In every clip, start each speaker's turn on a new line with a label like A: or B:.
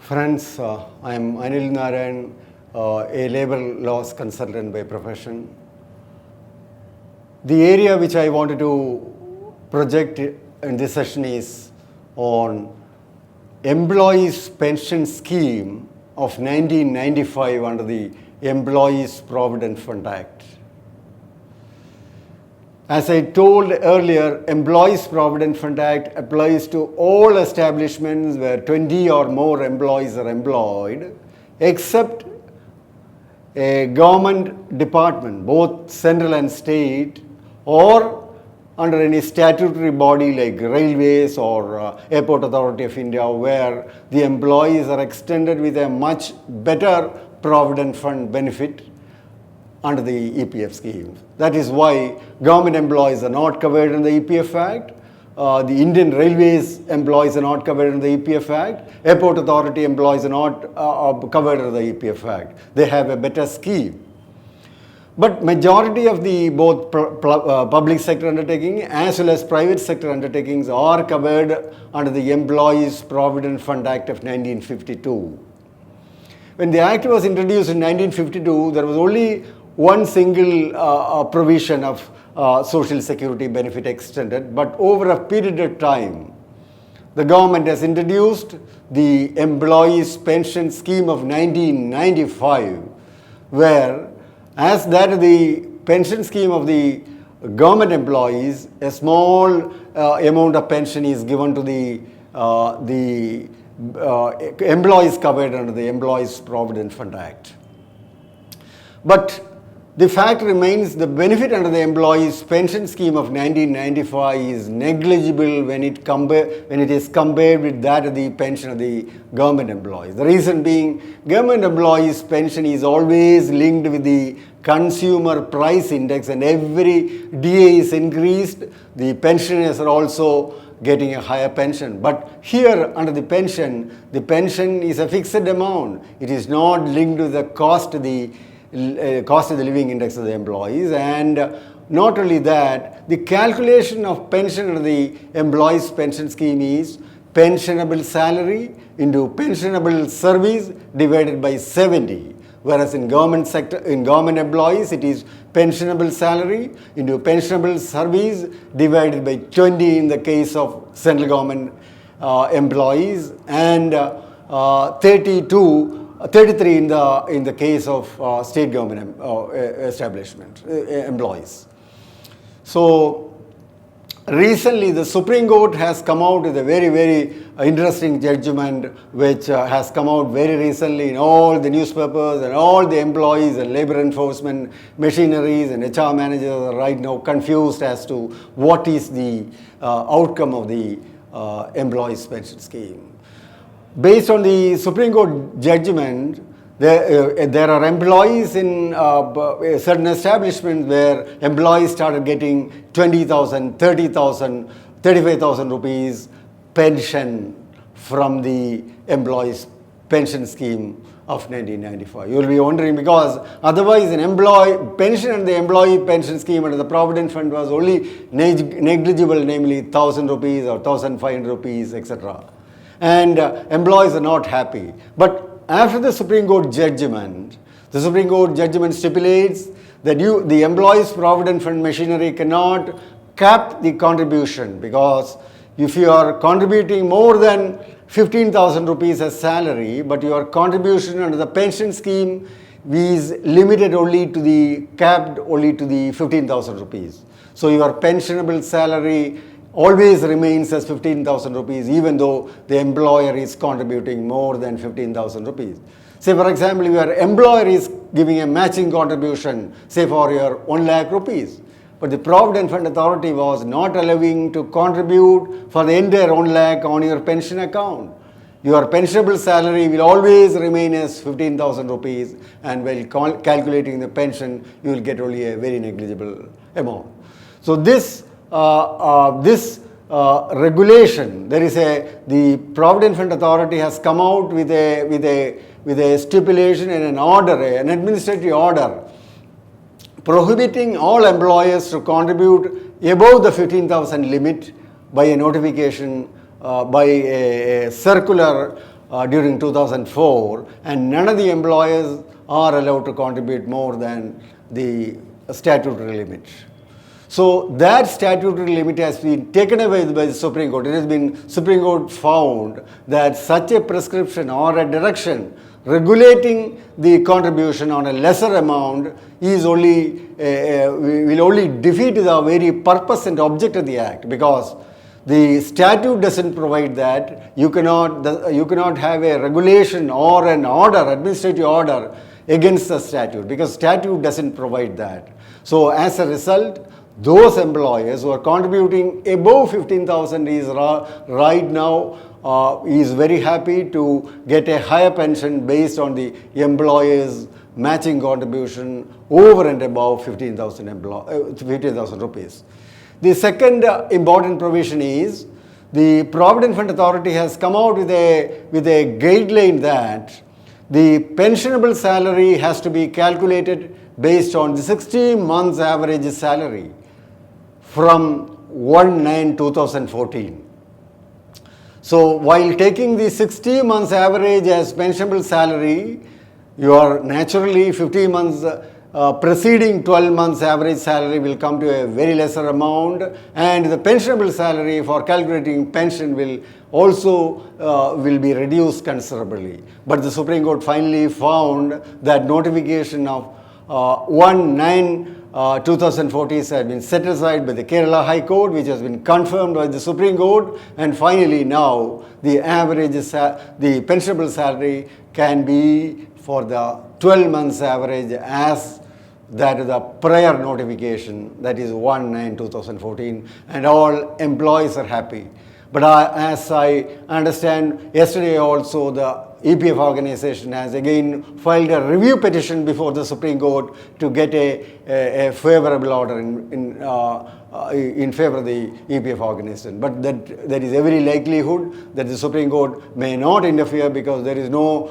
A: Friends, I am Anil Narayan, a labor laws consultant by profession. The area which I wanted to project in this session is on Employees Pension Scheme of 1995 under the Employees Provident Fund Act. As I told earlier, Employees Provident Fund Act applies to all establishments where 20 or more employees are employed, except a government department, both central and state, or under any statutory body like railways or Airport Authority of India, where the employees are extended with a much better provident fund benefit under the EPF scheme. That is why government employees are not covered in the EPF Act. The Indian Railways employees are not covered in the EPF Act. Airport Authority employees are not covered in the EPF Act. They have a better scheme. But majority of the both public sector undertaking as well as private sector undertakings are covered under the Employees Provident Fund Act of 1952. When the Act was introduced in 1952, there was only one single provision of social security benefit extended, but over a period of time, the government has introduced the Employees Pension Scheme of 1995, where as that the pension scheme of the government employees, a small amount of pension is given to the employees covered under the Employees Provident Fund Act. But the fact remains the benefit under the Employees Pension Scheme of 1995 is negligible when it is compared with that of the pension of the government employees. The reason being, government employees' pension is always linked with the consumer price index, and every DA is increased, the pensioners are also getting a higher pension. But here under the pension is a fixed amount. It is not linked to the cost of the living index of the employees, and not only that, the calculation of pension under the employees pension scheme is pensionable salary into pensionable service divided by 70, whereas in government employees it is pensionable salary into pensionable service divided by 20 in the case of central government employees, and 33 in the case of state government establishment employees. So recently the Supreme Court has come out with a very, very interesting judgment, which has come out very recently in all the newspapers, and all the employees and labor enforcement machineries and HR managers are right now confused as to what is the outcome of the employees pension scheme. Based on the Supreme Court judgment, there are employees in certain establishments where employees started getting 20,000, 30,000, 35,000 rupees pension from the employees pension scheme of 1995. You will be wondering, because otherwise an employee pension and the employee pension scheme under the Provident Fund was only negligible, namely 1,000 rupees or 1,500 rupees, etc. And employees are not happy. But after the Supreme Court judgment stipulates that the Employees Provident Fund machinery cannot cap the contribution, because if you are contributing more than 15,000 rupees as salary, but your contribution under the pension scheme is limited only to the 15,000 rupees. So your pensionable salary always remains as 15,000 rupees, even though the employer is contributing more than 15,000 rupees. Say for example, your employer is giving a matching contribution, say for your 1 lakh rupees. But the Provident Fund Authority was not allowing to contribute for the entire 1 lakh on your pension account. Your pensionable salary will always remain as 15,000 rupees, and while calculating the pension, you will get only a very negligible amount. So this regulation, the Provident Fund Authority has come out with a stipulation and an order, an administrative order, prohibiting all employers to contribute above the 15,000 limit by a notification, by a circular during 2004, and none of the employers are allowed to contribute more than the statutory limit. So that statutory limit has been taken away by the Supreme Court. It has been, Supreme Court found that such a prescription or a direction regulating the contribution on a lesser amount is only, will only defeat the very purpose and object of the Act, because the statute doesn't provide that. You cannot have a regulation or an order, administrative order against the statute, because statute doesn't provide that. So as a result, those employers who are contributing above 15,000 is right now is very happy to get a higher pension based on the employer's matching contribution over and above 15,000 rupees. The second important provision is the Provident Fund Authority has come out with a guideline that the pensionable salary has to be calculated based on the 60 months average salary from 1/9/2014. So while taking the 60 months average as pensionable salary, you are naturally 50 months preceding 12 months average salary will come to a very lesser amount, and the pensionable salary for calculating pension will also will be reduced considerably. But the Supreme Court finally found that notification of 1/9/2014 has been set aside by the Kerala High Court, which has been confirmed by the Supreme Court, and finally now the average, the pensionable salary can be for the 12 months average as that is the prior notification, that is 1/9/2014, and all employees are happy. But as I understand, yesterday also the EPF organization has again filed a review petition before the Supreme Court to get a favorable order in favor of the EPF organization. But that there is every likelihood that the Supreme Court may not interfere, because there is no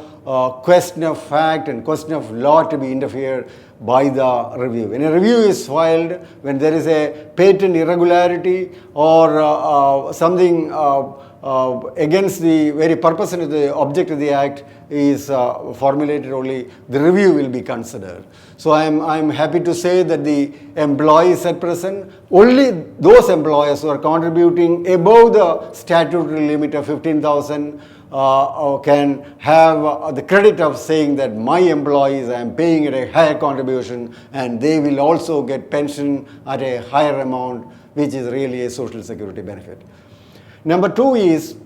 A: question of fact and question of law to be interfered by the review. When a review is filed, when there is a patent irregularity or something against the very purpose and the object of the Act is formulated, only the review will be considered. So I am happy to say that the employees at present, only those employers who are contributing above the statutory limit of 15,000 can have the credit of saying that my employees, I am paying at a higher contribution, and they will also get pension at a higher amount, which is really a social security benefit. Number two is,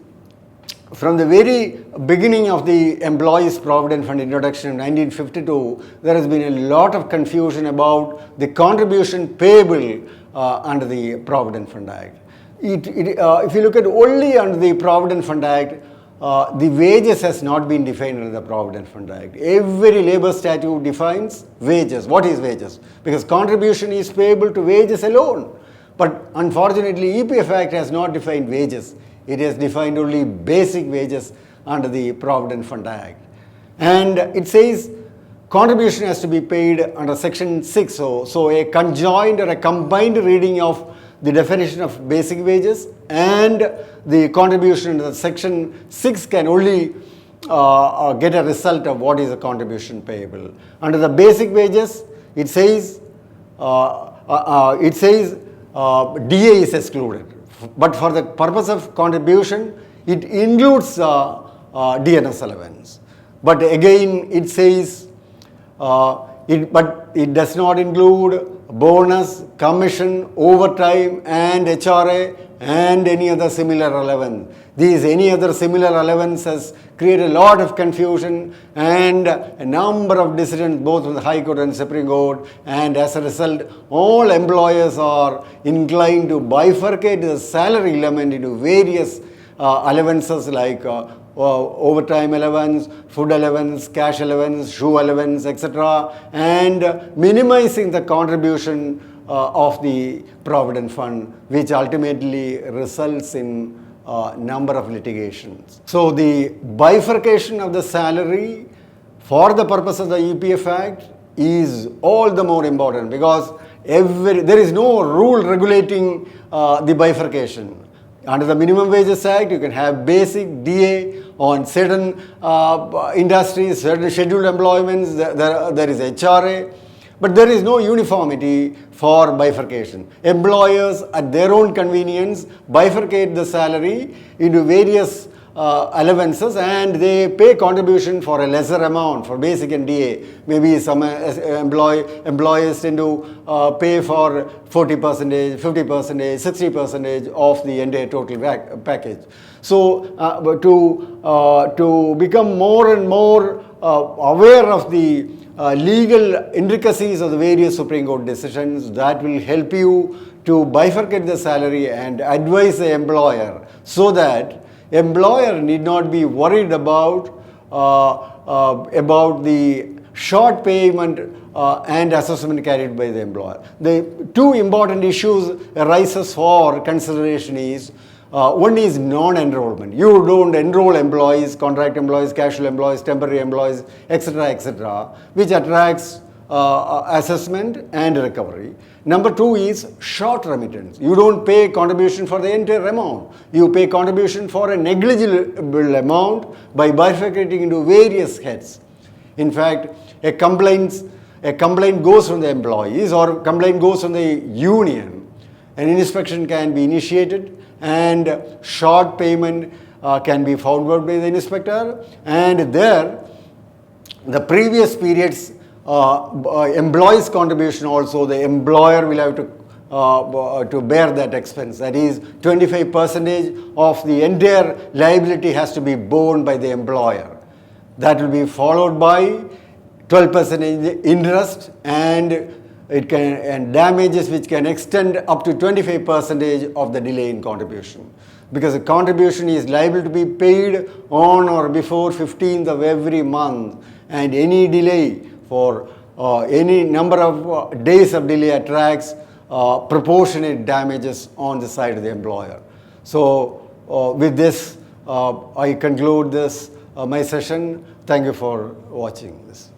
A: from the very beginning of the Employees Provident Fund introduction in 1952, there has been a lot of confusion about the contribution payable under the Provident Fund Act. If you look at only under the Provident Fund Act, the wages has not been defined under the Provident Fund Act. Every labor statute defines wages. What is wages? Because contribution is payable to wages alone. But unfortunately, EPF Act has not defined wages. It has defined only basic wages under the Provident Fund Act. And it says contribution has to be paid under Section 6. So a conjoined or a combined reading of the definition of basic wages and the contribution under Section 6 can only get a result of what is the contribution payable. Under the basic wages, it says DA is excluded, but for the purpose of contribution, it includes DNS allowance. But again, it says, but it does not include bonus, commission, overtime, and HRA, and any other similar allowance. These any other similar allowances create a lot of confusion and a number of decisions both from the High Court and Supreme Court, and as a result, all employers are inclined to bifurcate the salary element into various allowances like overtime allowance, food allowance, cash allowance, shoe allowance, etc., and minimizing the contribution of the Provident Fund, which ultimately results in number of litigations. So the bifurcation of the salary for the purpose of the EPF Act is all the more important, because there is no rule regulating the bifurcation. Under the Minimum Wages Act, you can have basic DA on certain industries, certain scheduled employments, there is HRA, but there is no uniformity for bifurcation. Employers at their own convenience bifurcate the salary into various allowances, and they pay contribution for a lesser amount for basic and DA. Maybe some employers tend to pay for 40%, 50%, 60% of the entire total package. So to become more and more aware of the legal intricacies of the various Supreme Court decisions, that will help you to bifurcate the salary and advise the employer, so that employer need not be worried about the short payment and assessment carried by the employer. The two important issues arises for consideration is, one is non-enrollment. You don't enroll employees, contract employees, casual employees, temporary employees, etc., which attracts assessment and recovery. Number two is short remittance. You don't pay contribution for the entire amount. You pay contribution for a negligible amount by bifurcating into various heads. In fact, a complaint goes from the employees or complaint goes from the union. An inspection can be initiated, and short payment can be found out by the inspector, and there the previous periods employees' contribution also, the employer will have to bear that expense. That is, 25% of the entire liability has to be borne by the employer. That will be followed by 12% interest, and damages which can extend up to 25% of the delay in contribution. Because the contribution is liable to be paid on or before 15th of every month, and any delay for any number of days of delay attracts proportionate damages on the side of the employer. So with this, I conclude this my session. Thank you for watching this.